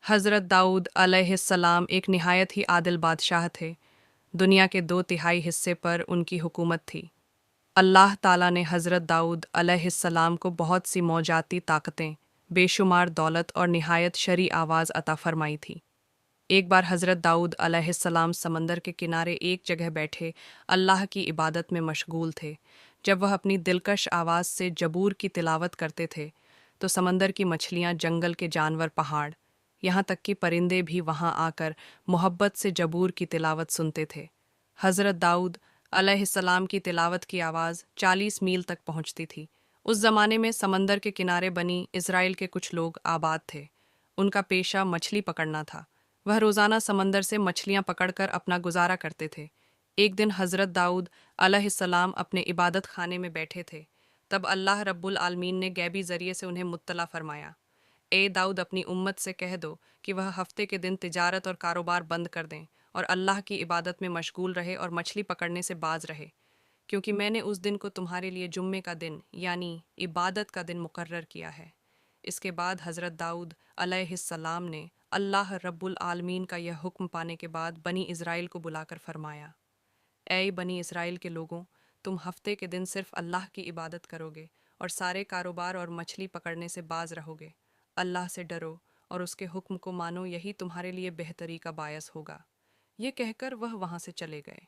हज़रत दाऊद अलैहिस्सलाम एक निहायत ही आदिल बादशाह थे। दुनिया के 2/3 हिस्से पर उनकी हुकूमत थी। अल्लाह ताला ने हज़रत दाऊद अलैहिस्सलाम को बहुत सी मौजाती ताकतें, बेशुमार दौलत और निहायत शरई आवाज़ अता फरमाई थी। एक बार हज़रत दाऊद अलैहिस्सलाम समंदर के किनारे एक जगह बैठे अल्लाह की इबादत में मशगूल थे। जब वह अपनी दिलकश आवाज़ से जबूर की तिलावत करते थे तो समंदर की मछलियाँ, जंगल के जानवर, पहाड़, यहाँ तक कि परिंदे भी वहाँ आकर मोहब्बत से जबूर की तिलावत सुनते थे। हज़रत दाऊद अलैहिस्सलाम की तिलावत की आवाज़ 40 मील तक पहुँचती थी। उस ज़माने में समंदर के किनारे बनी इज़राइल के कुछ लोग आबाद थे। उनका पेशा मछली पकड़ना था। वह रोज़ाना समंदर से मछलियाँ पकड़कर अपना गुजारा करते थे। एक दिन हज़रत दाऊद अलैहिस्सलाम अपने इबादत खाने में बैठे थे। तब अल्लाह रब्बुल आलमीन ने गैबी ज़रिए से उन्हें मुत्तला फरमाया, ए दाऊद, अपनी उम्मत से कह दो कि वह हफ्ते के दिन तिजारत और कारोबार बंद कर दें और अल्लाह की इबादत में मशगूल रहे और मछली पकड़ने से बाज रहे, क्योंकि मैंने उस दिन को तुम्हारे लिए जुम्मे का दिन यानी इबादत का दिन मुकर्रर किया है। इसके बाद हज़रत दाऊद अलैहिस्सलाम ने अल्लाह रब्बुल आलमीन का यह हुक्म पाने के बाद बनी इज़राइल को बुलाकर फरमाया, ऐ बनी इज़राइल के लोगों, तुम हफ्ते के दिन सिर्फ अल्लाह की इबादत करोगे और सारे कारोबार और मछली पकड़ने से बाज रहोगे। अल्लाह से डरो और उसके हुक्म को मानो, यही तुम्हारे लिए बेहतरी का बायस होगा। ये कहकर वह वहाँ से चले गए।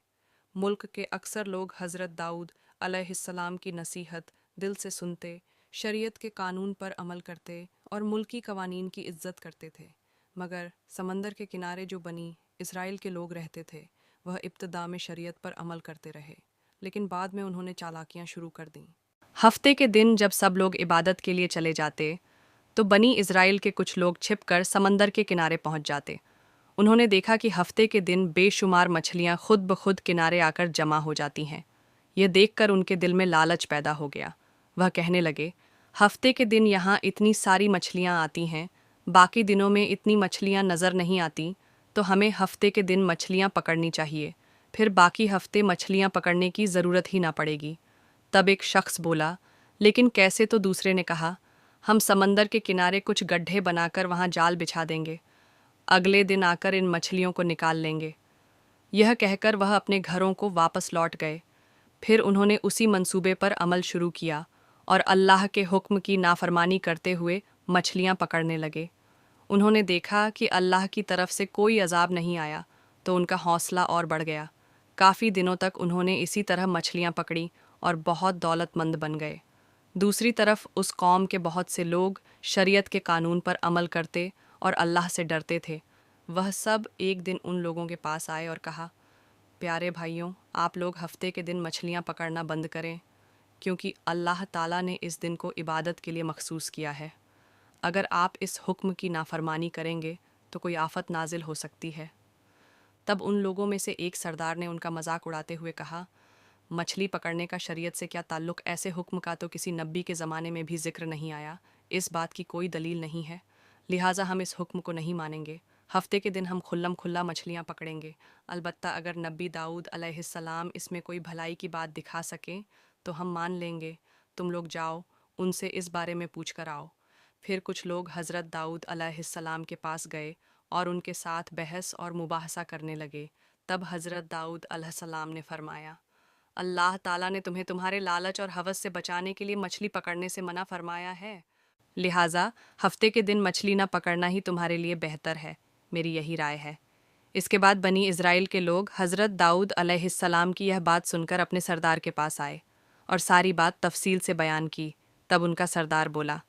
मुल्क के अक्सर लोग हज़रत दाऊद अलैहिस्सलाम की नसीहत दिल से सुनते, शरीयत के कानून पर अमल करते और मुल्की कवानीन की इज्जत करते थे। मगर समंदर के किनारे जो बनी इज़राइल के लोग रहते थे, वह इब्तिदा में शरीयत पर अमल करते रहे, लेकिन बाद में उन्होंने चालाकियाँ शुरू कर दीं। हफ्ते के दिन जब सब लोग इबादत के लिए चले जाते, तो बनी इज़राइल के कुछ लोग छिपकर समंदर के किनारे पहुंच जाते। उन्होंने देखा कि हफ्ते के दिन बेशुमार मछलियां खुद ब खुद किनारे आकर जमा हो जाती हैं। यह देखकर उनके दिल में लालच पैदा हो गया। वह कहने लगे, हफ्ते के दिन यहाँ इतनी सारी मछलियाँ आती हैं, बाकी दिनों में इतनी मछलियाँ नज़र नहीं आती, तो हमें हफ्ते के दिन मछलियाँ पकड़नी चाहिए, फिर बाकी हफ्ते मछलियाँ पकड़ने की ज़रूरत ही ना पड़ेगी। तब एक शख्स बोला, लेकिन कैसे? तो दूसरे ने कहा, हम समंदर के किनारे कुछ गड्ढे बनाकर वहाँ जाल बिछा देंगे, अगले दिन आकर इन मछलियों को निकाल लेंगे। यह कहकर वह अपने घरों को वापस लौट गए। फिर उन्होंने उसी मंसूबे पर अमल शुरू किया और अल्लाह के हुक्म की नाफरमानी करते हुए मछलियाँ पकड़ने लगे। उन्होंने देखा कि अल्लाह की तरफ से कोई अजाब नहीं आया, तो उनका हौसला और बढ़ गया। काफ़ी दिनों तक उन्होंने इसी तरह मछलियाँ पकड़ी और बहुत दौलतमंद बन गए। दूसरी तरफ उस कौम के बहुत से लोग शरीयत के कानून पर अमल करते और अल्लाह से डरते थे। वह सब एक दिन उन लोगों के पास आए और कहा, प्यारे भाइयों, आप लोग हफ्ते के दिन मछलियाँ पकड़ना बंद करें, क्योंकि अल्लाह ताला ने इस दिन को इबादत के लिए मखसूस किया है। अगर आप इस हुक्म की नाफरमानी करेंगे तो कोई आफत नाजिल हो सकती है। तब उन लोगों में से एक सरदार ने उनका मजाक उड़ाते हुए कहा, मछली पकड़ने का शरीयत से क्या ताल्लुक़? ऐसे हुक्म का तो किसी नबी के ज़माने में भी जिक्र नहीं आया। इस बात की कोई दलील नहीं है, लिहाजा हम इस हुक्म को नहीं मानेंगे। हफ्ते के दिन हम खुल्लम खुल्ला मछलियाँ पकड़ेंगे। अलबत्ता अगर नबी दाऊद अलैहिस्सलाम इसमें कोई भलाई की बात दिखा सकें तो हम मान लेंगे। तुम लोग जाओ, उनसे इस बारे में पूछ कर आओ। फिर कुछ लोग हज़रत दाऊद अलैहिस्सलाम के पास गए और उनके साथ बहस और मुबाहसा करने लगे। तब हज़रत दाऊद अलैहिस्सलाम ने फरमाया, अल्लाह ताला ने तुम्हें तुम्हारे लालच और हवस से बचाने के लिए मछली पकड़ने से मना फरमाया है, लिहाजा हफ्ते के दिन मछली ना पकड़ना ही तुम्हारे लिए बेहतर है। मेरी यही राय है। इसके बाद बनी इज़राइल के लोग हज़रत दाऊद अलैहिस्सलाम की यह बात सुनकर अपने सरदार के पास आए और सारी बात तफसील से बयान की। तब उनका सरदार बोला,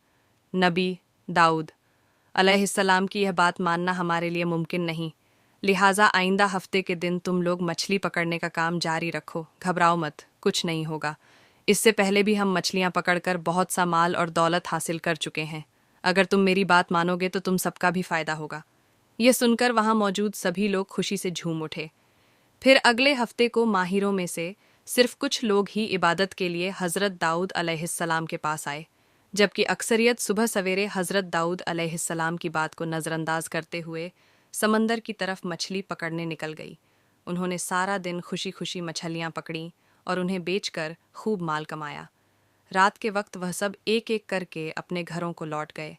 नबी दाऊद अलैहिस्सलाम की यह बात मानना हमारे लिए मुमकिन नहीं, लिहाजा आइंदा हफ्ते के दिन तुम लोग मछली पकड़ने का काम जारी रखो, घबराओ मत, कुछ नहीं होगा। इससे पहले भी हम मछलियाँ पकड़कर बहुत सा माल और दौलत हासिल कर चुके हैं। अगर तुम मेरी बात मानोगे तो तुम सबका भी फ़ायदा होगा। यह सुनकर वहाँ मौजूद सभी लोग खुशी से झूम उठे। फिर अगले हफ्ते को माहिरों में से सिर्फ कुछ लोग ही इबादत के लिए हज़रत दाऊद अलैहिस्सलाम के पास आए, जबकि अक्सरियत सुबह सवेरे हज़रत दाऊद अलैहिस्सलाम की बात को नज़रअंदाज करते हुए समंदर की तरफ मछली पकड़ने निकल गई। उन्होंने सारा दिन खुशी खुशी मछलियाँ पकड़ीं और उन्हें बेचकर खूब माल कमाया। रात के वक्त वह सब एक एक करके अपने घरों को लौट गए।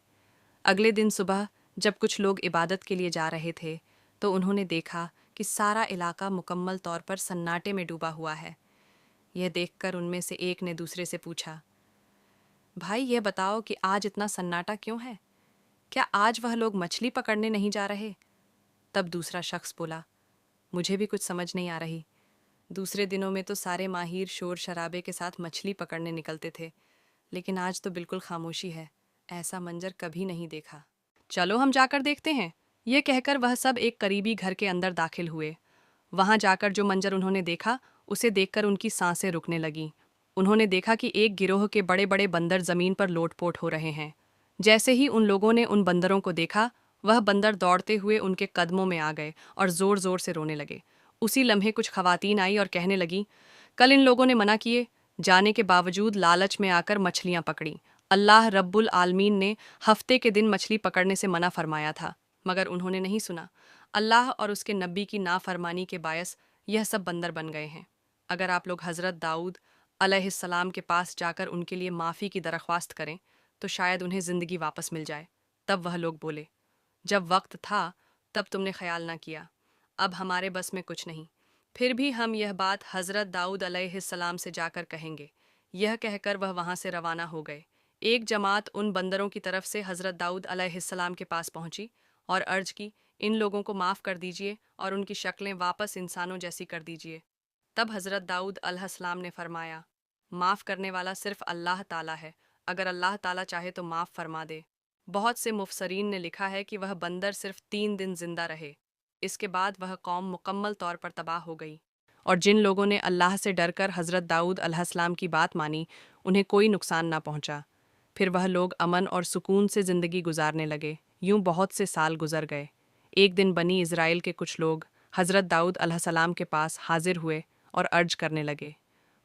अगले दिन सुबह جب کچھ لوگ عبادت کے لیے جا رہے تھے تو انہوں نے دیکھا کہ سارا علاقہ مکمل طور پر سناٹے میں ڈوبا ہوا ہے۔ یہ دیکھ کر ان میں سے ایک نے دوسرے سے پوچھا، بھائی یہ بتاؤ کہ آج اتنا سناٹا کیوں ہے؟ کیا آج وہ لوگ مچھلی پکڑنے نہیں جا رہے؟ تب دوسرا شخص بولا، مجھے بھی کچھ سمجھ نہیں آ رہی۔ دوسرے دنوں میں تو سارے ماہر شور شرابے کے ساتھ مچھلی پکڑنے نکلتے تھے، لیکن آج تو بالکل خاموشی ہے، ایسا منظر کبھی نہیں دیکھا۔ چلو ہم جا کر دیکھتے ہیں، یہ کہہ کر وہ سب ایک قریبی گھر کے اندر داخل ہوئے۔ وہاں جا کر جو منظر انہوں نے دیکھا اسے دیکھ کر ان کی سانسیں رکنے لگیں۔ انہوں نے دیکھا کہ ایک گروہ کے بڑے بڑے بندر زمین پر لوٹ پوٹ ہو رہے ہیں۔ جیسے ہی ان لوگوں نے ان بندروں کو دیکھا، وہ بندر دوڑتے ہوئے ان کے قدموں میں آ گئے اور زور زور سے رونے لگے۔ اسی لمحے کچھ خواتین آئی اور کہنے لگیں، کل ان لوگوں نے منع کیے جانے کے باوجود لالچ میں آ کر مچھلیاں پکڑیں۔ اللہ رب العالمین نے ہفتے کے دن مچھلی پکڑنے سے منع فرمایا تھا، مگر انہوں نے نہیں سنا۔ اللہ اور اس کے نبی کی نافرمانی کے باعث یہ سب بندر بن گئے ہیں۔ اگر آپ لوگ حضرت داؤد علیہ السلام کے پاس جا کر ان کے لیے معافی کی درخواست کریں تو شاید انہیں زندگی واپس مل جائے۔ تب وہ لوگ بولے، جب وقت تھا تب تم نے خیال نہ کیا، اب ہمارے بس میں کچھ نہیں، پھر بھی ہم یہ بات حضرت داؤد علیہ السلام سے جا کر کہیں گے۔ یہ کہہ کر وہ وہاں سے روانہ ہو گئے۔ ایک جماعت ان بندروں کی طرف سے حضرت داؤد علیہ السلام کے پاس پہنچی اور عرض کی، ان لوگوں کو معاف کر دیجئے اور ان کی شکلیں واپس انسانوں جیسی کر دیجئے۔ تب حضرت داؤد علیہ السلام نے فرمایا، معاف کرنے والا صرف اللہ تعالیٰ ہے، اگر اللہ تعالیٰ چاہے تو معاف فرما دے۔ بہت سے مفسرین نے لکھا ہے کہ وہ بندر صرف 3 دن زندہ رہے، اس کے بعد وہ قوم مکمل طور پر تباہ ہو گئی، اور جن لوگوں نے اللہ سے ڈر کر حضرت داؤد علیہ السلام کی بات مانی انہیں کوئی نقصان نہ پہنچا۔ پھر وہ لوگ امن اور سکون سے زندگی گزارنے لگے۔ یوں بہت سے سال گزر گئے۔ ایک دن بنی اسرائیل کے کچھ لوگ حضرت داؤد علیہ السلام کے پاس حاضر ہوئے اور عرض کرنے لگے،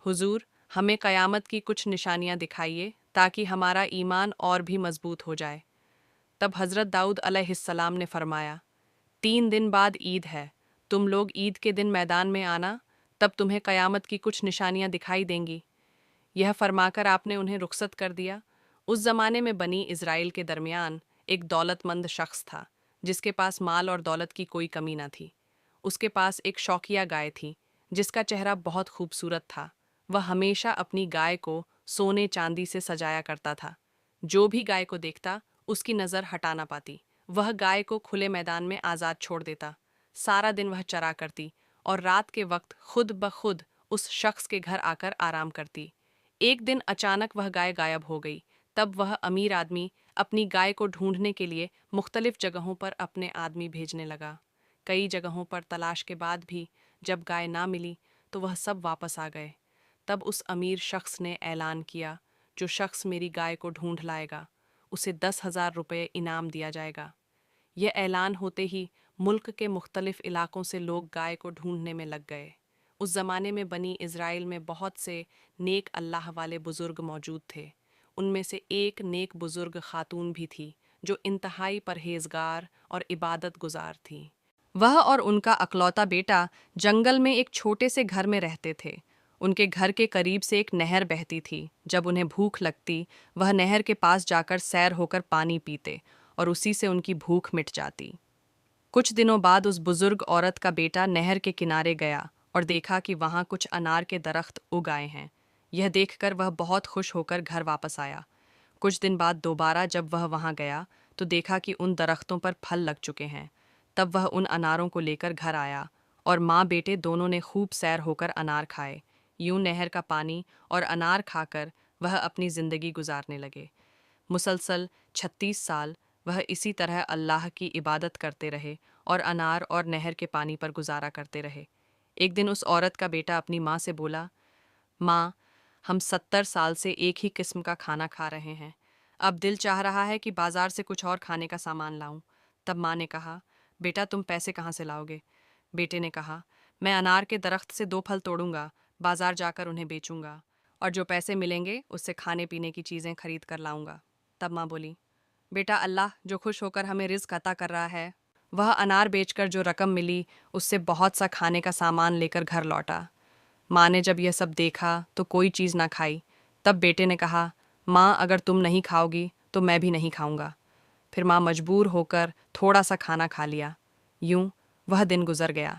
حضور ہمیں قیامت کی کچھ نشانیاں دکھائیے تاکہ ہمارا ایمان اور بھی مضبوط ہو جائے۔ تب حضرت داؤد علیہ السلام نے فرمایا، 3 دن بعد عید ہے، تم لوگ عید کے دن میدان میں آنا، تب تمہیں قیامت کی کچھ نشانیاں دکھائی دیں گی۔ یہ فرما کر آپ نے انہیں رخصت کر دیا۔ اس زمانے میں بنی اسرائیل کے درمیان ایک دولت مند شخص تھا جس کے پاس مال اور دولت کی کوئی کمی نہ تھی۔ اس کے پاس ایک شوکیہ گائے تھی جس کا چہرہ بہت خوبصورت تھا۔ وہ ہمیشہ اپنی گائے کو سونے چاندی سے سجایا کرتا تھا۔ جو بھی گائے کو دیکھتا اس کی نظر ہٹا نہ پاتی۔ وہ گائے کو کھلے میدان میں آزاد چھوڑ دیتا۔ سارا دن وہ چرا کرتی اور رات کے وقت خود بخود اس شخص کے گھر آ کر آرام کرتی۔ ایک دن اچانک وہ گائے غائب ہو گئی۔ تب وہ امیر آدمی اپنی گائے کو ڈھونڈنے کے لیے مختلف جگہوں پر اپنے آدمی بھیجنے لگا۔ کئی جگہوں پر تلاش کے بعد بھی جب گائے نہ ملی تو وہ سب واپس آ گئے۔ تب اس امیر شخص نے اعلان کیا، جو شخص میری گائے کو ڈھونڈ لائے گا اسے 10,000 روپے انعام دیا جائے گا۔ یہ اعلان ہوتے ہی ملک کے مختلف علاقوں سے لوگ گائے کو ڈھونڈنے میں لگ گئے۔ اس زمانے میں بنی اسرائیل میں بہت سے نیک اللہ والے بزرگ موجود تھے۔ ان میں سے ایک نیک بزرگ خاتون بھی تھی جو انتہائی پرہیزگار اور عبادت گزار تھی۔ وہ اور ان کا اکلوتا بیٹا جنگل میں ایک چھوٹے سے گھر میں رہتے تھے۔ ان کے گھر کے قریب سے ایک نہر بہتی تھی۔ جب انہیں بھوک لگتی وہ نہر کے پاس جا کر سیر ہو کر پانی پیتے اور اسی سے ان کی بھوک مٹ جاتی۔ کچھ دنوں بعد اس بزرگ عورت کا بیٹا نہر کے کنارے گیا اور دیکھا کہ وہاں کچھ انار کے درخت اگ آئے ہیں۔ یہ دیکھ کر وہ بہت خوش ہو کر گھر واپس آیا۔ کچھ دن بعد دوبارہ جب وہ وہاں گیا تو دیکھا کہ ان درختوں پر پھل لگ چکے ہیں۔ تب وہ ان اناروں کو لے کر گھر آیا اور ماں بیٹے دونوں نے خوب سیر ہو کر انار کھائے۔ یوں نہر کا پانی اور انار کھا کر وہ اپنی زندگی گزارنے لگے۔ مسلسل 36 سال وہ اسی طرح اللہ کی عبادت کرتے رہے اور انار اور نہر کے پانی پر گزارا کرتے رہے۔ ایک دن اس عورت کا بیٹا اپنی ماں سے بولا، ماں ہم 70 سال سے ایک ہی قسم کا کھانا کھا رہے ہیں، اب دل چاہ رہا ہے کہ بازار سے کچھ اور کھانے کا سامان لاؤں۔ تب ماں نے کہا، بیٹا تم پیسے کہاں سے لاؤ گے؟ بیٹے نے کہا، میں انار کے درخت سے 2 پھل توڑوں گا، بازار جا کر انہیں بیچوں گا، اور جو پیسے ملیں گے اس سے کھانے پینے کی چیزیں خرید کر لاؤں گا۔ تب ماں بولی، بیٹا اللہ جو خوش ہو کر ہمیں رزق عطا کر رہا ہے، وہ انار بیچ کر جو رقم ملی اس سے بہت سا کھانے کا سامان لے کر گھر لوٹا۔ ماں نے جب یہ سب دیکھا تو کوئی چیز نہ کھائی۔ تب بیٹے نے کہا، ماں اگر تم نہیں کھاؤ گی تو میں بھی نہیں کھاؤں گا۔ फिर माँ मजबूर होकर थोड़ा सा खाना खा लिया। यूं वह दिन गुजर गया।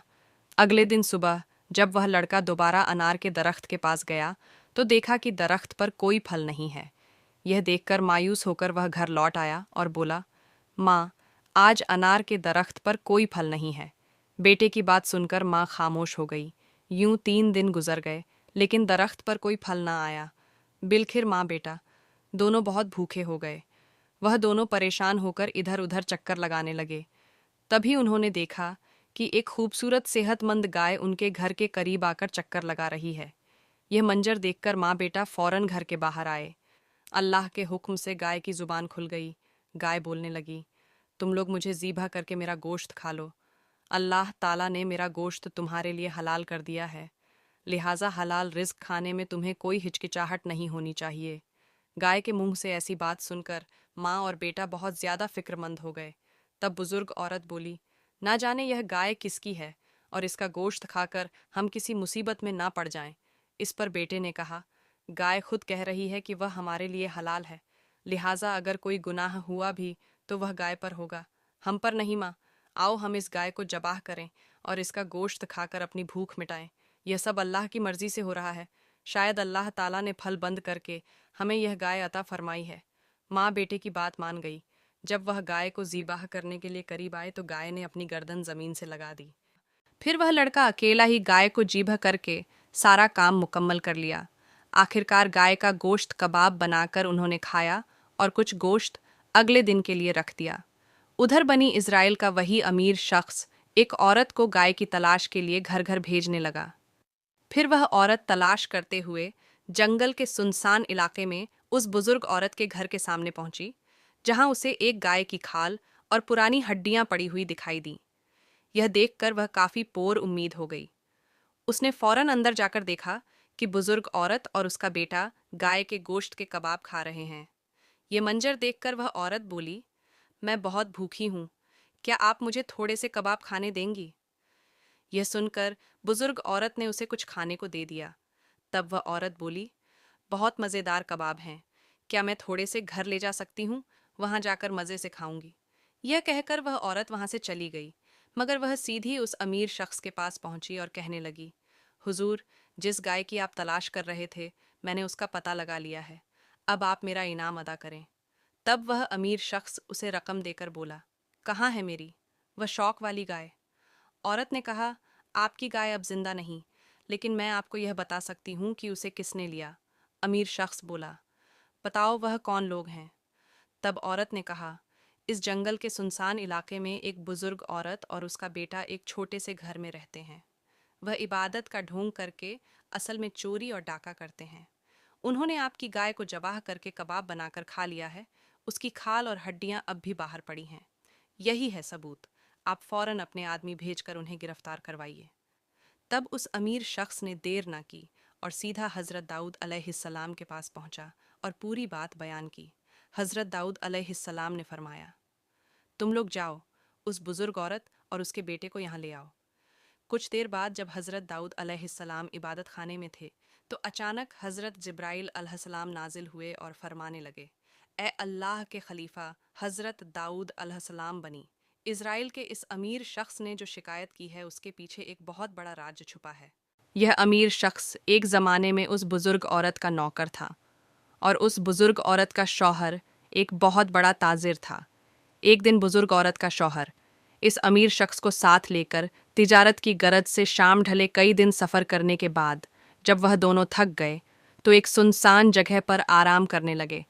अगले दिन सुबह जब वह लड़का दोबारा अनार के दरख्त के पास गया तो देखा कि दरख्त पर कोई फल नहीं है। यह देखकर मायूस होकर वह घर लौट आया और बोला, माँ, आज अनार के दरख्त पर कोई फल नहीं है। बेटे की बात सुनकर माँ खामोश हो गई। यूं 3 दिन गुजर गए, लेकिन दरख्त पर कोई फल ना आया। बिलखिर माँ बेटा दोनों बहुत भूखे हो गए। वह दोनों परेशान होकर इधर उधर चक्कर लगाने लगे। तभी उन्होंने देखा कि एक खूबसूरत सेहतमंद गाय उनके घर के करीब आकर चक्कर लगा रही है। यह मंजर देखकर माँ बेटा फौरन घर के बाहर आए। अल्लाह के हुक्म से गाय की जुबान खुल गई। गाय बोलने लगी, तुम लोग मुझे ज़ीबा करके मेरा गोश्त खा लो। अल्लाह ताला ने मेरा गोश्त तुम्हारे लिए हलाल कर दिया है, लिहाजा हलाल रिज्क खाने में तुम्हें कोई हिचकिचाहट नहीं होनी चाहिए। गाय के मुंह से ऐसी बात सुनकर माँ और बेटा बहुत ज़्यादा फिक्रमंद हो गए। तब बुजुर्ग औरत बोली, ना जाने यह गाय किसकी है और इसका गोश्त खाकर हम किसी मुसीबत में ना पड़ जाएं। इस पर बेटे ने कहा, गाय खुद कह रही है कि वह हमारे लिए हलाल है, लिहाजा अगर कोई गुनाह हुआ भी तो वह गाय पर होगा, हम पर नहीं। माँ, आओ हम इस गाय को जबाह करें और इसका गोश्त खाकर अपनी भूख मिटाएं। यह सब अल्लाह की मर्जी से हो रहा है। शायद अल्लाह ताला ने फल बंद करके हमें यह गाय अता फरमाई है। माँ बेटे की बात मान गई। जब वह गाय को ज़ीबाह करने के लिए करीब आए तो गाय ने अपनी गर्दन ज़मीन से लगा दी। फिर वह लड़का अकेला ही गाय को ज़ीबह करके सारा काम मुकम्मल कर लिया। आखिरकार गाय का गोश्त कबाब बनाकर उन्होंने खाया और कुछ गोश्त अगले दिन के लिए रख दिया। उधर बनी इज़राइल का वही अमीर शख्स एक औरत को गाय की तलाश के लिए घर घर भेजने लगा। फिर वह औरत तलाश करते हुए जंगल के सुनसान इलाके में उस बुजुर्ग औरत के घर के सामने पहुंची, जहां उसे एक गाय की खाल और पुरानी हड्डियां पड़ी हुई दिखाई दी। यह देखकर वह काफी पोर उम्मीद हो गई। उसने फौरन अंदर जाकर देखा कि बुजुर्ग औरत और उसका बेटा गाय के गोश्त के कबाब खा रहे हैं। ये मंजर देखकर वह औरत बोली, मैं बहुत भूखी हूँ, क्या आप मुझे थोड़े से कबाब खाने देंगी? यह सुनकर बुजुर्ग औरत ने उसे कुछ खाने को दे दिया। तब वह औरत बोली, बहुत मज़ेदार कबाब हैं, क्या मैं थोड़े से घर ले जा सकती हूँ? वहाँ जाकर मज़े से खाऊंगी। यह कहकर वह औरत वहाँ से चली गई, मगर वह सीधी उस अमीर शख्स के पास पहुंची और कहने लगी, हुजूर, जिस गाय की आप तलाश कर रहे थे मैंने उसका पता लगा लिया है, अब आप मेरा इनाम अदा करें। तब वह अमीर शख्स उसे रकम देकर बोला, कहाँ है मेरी वह शौक वाली गाय? औरत ने कहा, आपकी गाय अब जिंदा नहीं, लेकिन मैं आपको यह बता सकती हूँ कि उसे किसने लिया। अमीर शख्स बोला, बताओ वह कौन लोग हैं? तब औरत ने कहा, इस जंगल के सुनसान इलाके में एक बुजुर्ग औरत और उसका बेटा एक छोटे से घर में रहते हैं। वह इबादत का ढोंग करके असल में चोरी और डाका करते हैं। उन्होंने आपकी गाय को जबाह करके कबाब बनाकर खा लिया है। उसकी खाल और हड्डियां अब भी बाहर पड़ी हैं। यही है सबूत। आप फौरन अपने आदमी भेजकर उन्हें गिरफ्तार करवाइए। तब उस अमीर शख्स ने देर न की और सीधा हज़रत दाऊद अलैहिस्सलाम के पास पहुंचा और पूरी बात बयान की। हज़रत दाऊद अलैहिस्सलाम ने फरमाया, तुम लोग जाओ, उस बुजुर्ग औरत और उसके बेटे को यहाँ ले आओ। कुछ देर बाद जब हज़रत दाऊद अलैहिस्सलाम इबादत खाने में थे तो अचानक हज़रत जिब्राइल अलैहिस्सलाम नाजिल हुए और फरमाने लगे, ए अल्लाह के खलीफा हज़रत दाऊद अलैहिस्सलाम बनी, इज़राइल के इस अमीर शख्स ने जो शिकायत की है उसके पीछे एक बहुत बड़ा राज छुपा है। यह अमीर शख्स एक ज़माने में उस बुज़ुर्ग औरत का नौकर था और उस बुज़ुर्ग औरत का शौहर एक बहुत बड़ा ताजिर था। एक दिन बुज़ुर्ग औरत का शौहर इस अमीर शख्स को साथ लेकर तिजारत की गरज से शाम ढले कई दिन सफ़र करने के बाद जब वह दोनों थक गए तो एक सुनसान जगह पर आराम करने लगे।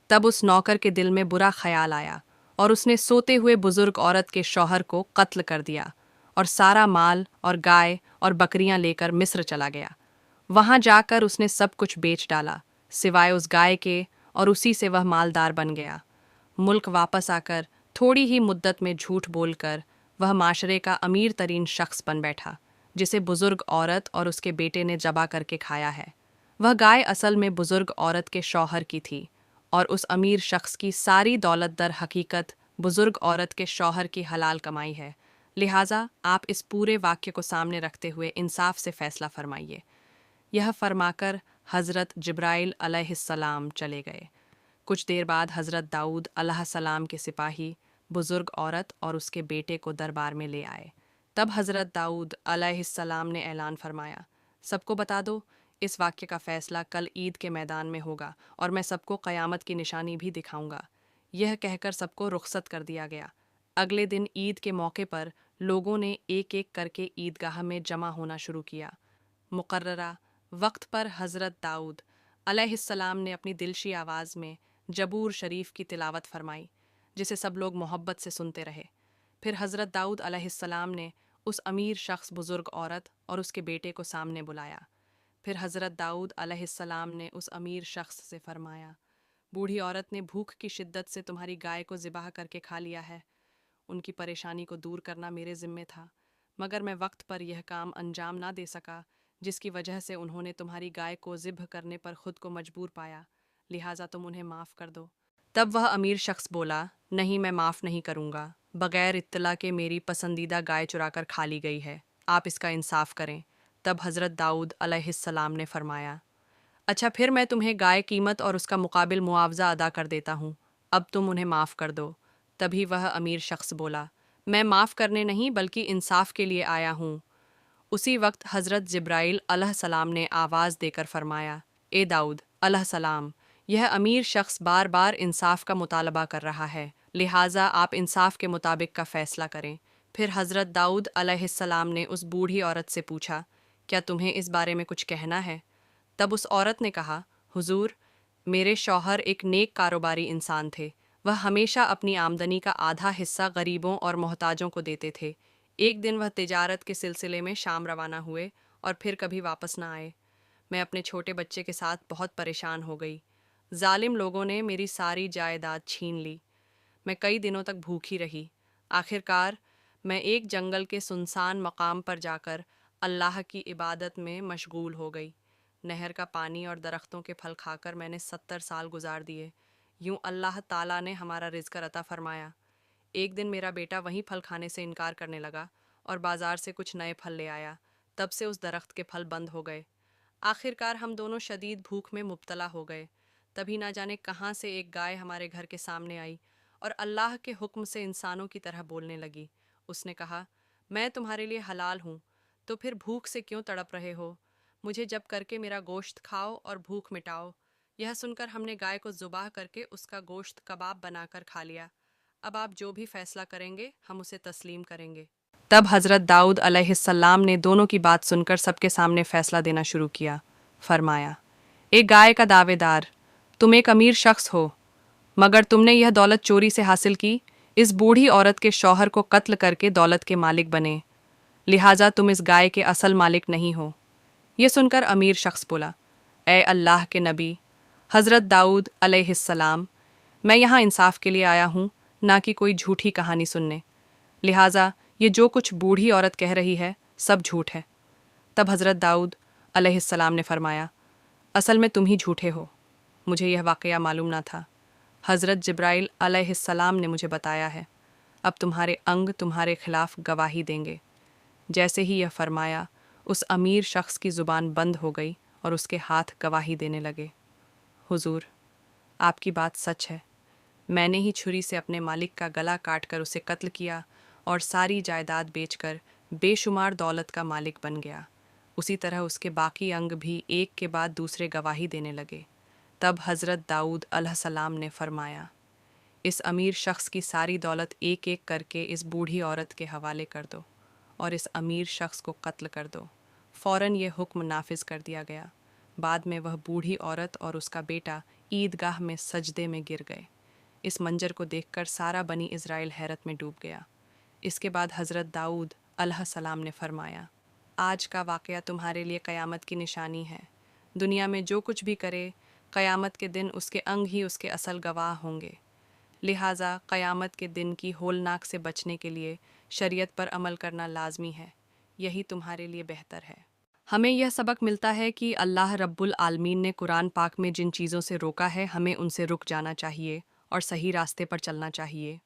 तब उस नौकर के दिल में बुरा ख्याल आया और उसने सोते हुए बुजुर्ग औरत के शौहर को कत्ल कर दिया और सारा माल और गाय और बकरियां लेकर मिस्र चला गया। वहां जाकर उसने सब कुछ बेच डाला सिवाय उस गाय के, और उसी से वह मालदार बन गया। मुल्क वापस आकर थोड़ी ही मुद्दत में झूठ बोलकर वह माशरे का अमीर तरीन शख्स बन बैठा, जिसे बुजुर्ग औरत और उसके बेटे ने जबा करके खाया है। वह गाय असल में बुजुर्ग औरत के शौहर की थी और उस अमीर शख्स की सारी दौलत दर हकीकत बुजुर्ग औरत के शौहर की हलाल कमाई है। लिहाजा आप इस पूरे वाक्य को सामने रखते हुए इंसाफ से फैसला फरमाइए। यह फरमाकर हज़रत जिब्राइल अलैहिस्सलाम चले गए। کچھ دیر بعد حضرت داؤد علیہ السلام کے سپاہی بزرگ عورت اور اس کے بیٹے کو دربار میں لے آئے۔ تب حضرت داؤد علیہ السلام نے اعلان فرمایا، سب کو بتا دو، اس واقعے کا فیصلہ کل عید کے میدان میں ہوگا اور میں سب کو قیامت کی نشانی بھی دکھاؤں گا۔ یہ کہہ کر سب کو رخصت کر دیا گیا۔ اگلے دن عید کے موقع پر لوگوں نے ایک ایک کر کے عیدگاہ میں جمع ہونا شروع کیا۔ مقررہ وقت پر حضرت داؤد علیہ السلام نے اپنی دلشی آواز میں جبور شریف کی تلاوت فرمائی، جسے سب لوگ محبت سے سنتے رہے۔ پھر حضرت داؤد علیہ السلام نے اس امیر شخص بزرگ عورت اور اس کے بیٹے کو سامنے بلایا۔ پھر حضرت داؤد علیہ السلام نے اس امیر شخص سے فرمایا، بوڑھی عورت نے بھوک کی شدت سے تمہاری گائے کو ذبح کر کے کھا لیا ہے۔ ان کی پریشانی کو دور کرنا میرے ذمے تھا، مگر میں وقت پر یہ کام انجام نہ دے سکا، جس کی وجہ سے انہوں نے تمہاری گائے کو ذبح کرنے پر خود کو مجبور پایا، لہٰذا تم انہیں معاف کر دو۔ تب وہ امیر شخص بولا، نہیں، میں معاف نہیں کروں گا، بغیر اطلاع کے میری پسندیدہ گائے چرا کر کھا لی گئی ہے، آپ اس کا انصاف کریں۔ تب حضرت داؤد علیہ السلام نے فرمایا، اچھا، پھر میں تمہیں گائے قیمت اور اس کا مقابل معاوضہ ادا کر دیتا ہوں، اب تم انہیں معاف کر دو۔ تبھی وہ امیر شخص بولا، میں معاف کرنے نہیں بلکہ انصاف کے لیے آیا ہوں۔ اسی وقت حضرت جبرائیل علیہ السلام نے آواز دے کر فرمایا، اے داؤد علیہ السلام، یہ امیر شخص بار بار انصاف کا مطالبہ کر رہا ہے، لہٰذا آپ انصاف کے مطابق کا فیصلہ کریں۔ پھر حضرت داؤد علیہ السلام نے اس بوڑھی عورت سے پوچھا، کیا تمہیں اس بارے میں کچھ کہنا ہے؟ تب اس عورت نے کہا، حضور، میرے شوہر ایک نیک کاروباری انسان تھے، وہ ہمیشہ اپنی آمدنی کا آدھا حصہ غریبوں اور محتاجوں کو دیتے تھے۔ ایک دن وہ تجارت کے سلسلے میں شام روانہ ہوئے اور پھر کبھی واپس نہ آئے۔ میں اپنے چھوٹے بچے کے ساتھ بہت پریشان ہو گئی۔ ظالم لوگوں نے میری ساری جائیداد چھین لی۔ میں کئی دنوں تک بھوکی رہی۔ آخر کار میں ایک جنگل کے سنسان مقام پر جا کر اللہ کی عبادت میں مشغول ہو گئی۔ نہر کا پانی اور درختوں کے پھل کھا کر میں نے 70 سال گزار دیے۔ یوں اللہ تعالیٰ نے ہمارا رزق عطا فرمایا۔ ایک دن میرا بیٹا وہیں پھل کھانے سے انکار کرنے لگا اور بازار سے کچھ نئے پھل لے آیا۔ تب سے اس درخت کے پھل بند ہو گئے۔ آخر کار ہم دونوں شدید بھوک میں مبتلا ہو گئے۔ تبھی نہ جانے کہاں سے ایک گائے ہمارے گھر کے سامنے آئی اور اللہ کے حکم سے انسانوں کی طرح بولنے لگی۔ اس نے کہا، میں تمہارے لیے حلال ہوں، تو پھر بھوک سے کیوں تڑپ رہے ہو؟ مجھے جب کر کے میرا گوشت کھاؤ اور بھوک مٹاؤ۔ یہ سن کر ہم نے گائے کو ذبح کر کے اس کا گوشت کباب بنا کر کھا لیا۔ اب آپ جو بھی فیصلہ کریں گے ہم اسے تسلیم کریں گے۔ تب حضرت داؤد علیہ السلام نے دونوں کی بات سن کر سب کے سامنے فیصلہ دینا شروع کیا۔ فرمایا، ایک گائے کا دعوے دار، تم ایک امیر شخص ہو، مگر تم نے یہ دولت چوری سے حاصل کی، اس بوڑھی عورت کے شوہر کو قتل کر کے دولت کے مالک بنے، لہٰذا تم اس گائے کے اصل مالک نہیں ہو۔ یہ سن کر امیر شخص بولا، اے اللہ کے نبی حضرت داؤد علیہ السلام، میں یہاں انصاف کے لیے آیا ہوں، نہ کہ کوئی جھوٹی کہانی سننے، لہٰذا یہ جو کچھ بوڑھی عورت کہہ رہی ہے سب جھوٹ ہے۔ تب حضرت داؤد علیہ السلام نے فرمایا، اصل میں تم ہی جھوٹے ہو، مجھے یہ واقعہ معلوم نہ تھا، حضرت جبرائیل علیہ السلام نے مجھے بتایا ہے، اب تمہارے انگ تمہارے خلاف گواہی دیں گے۔ جیسے ہی یہ فرمایا، اس امیر شخص کی زبان بند ہو گئی اور اس کے ہاتھ گواہی دینے لگے۔ حضور، آپ کی بات سچ ہے، میں نے ہی چھری سے اپنے مالک کا گلا کاٹ کر اسے قتل کیا اور ساری جائیداد بیچ کر بے شمار دولت کا مالک بن گیا۔ اسی طرح اس کے باقی انگ بھی ایک کے بعد دوسرے گواہی دینے لگے۔ تب حضرت داؤد علیہ السلام نے فرمایا، اس امیر شخص کی ساری دولت ایک ایک کر کے اس بوڑھی عورت کے حوالے کر دو اور اس امیر شخص کو قتل کر دو۔ فوراً یہ حکم نافذ کر دیا گیا۔ بعد میں وہ بوڑھی عورت اور اس کا بیٹا عیدگاہ میں سجدے میں گر گئے۔ اس منظر کو دیکھ کر سارا بنی اسرائیل حیرت میں ڈوب گیا۔ اس کے بعد حضرت داؤد علیہ السلام نے فرمایا، آج کا واقعہ تمہارے لیے قیامت کی نشانی ہے۔ دنیا میں جو کچھ بھی کرے، قیامت کے دن اس کے انگ ہی اس کے اصل گواہ ہوں گے، لہٰذا قیامت کے دن کی ہولناک سے بچنے کے لیے شریعت پر عمل کرنا لازمی ہے، یہی تمہارے لیے بہتر ہے۔ ہمیں یہ سبق ملتا ہے کہ اللہ رب العالمین نے قرآن پاک میں جن چیزوں سے روکا ہے ہمیں ان سے رک جانا چاہیے اور صحیح راستے پر چلنا چاہیے۔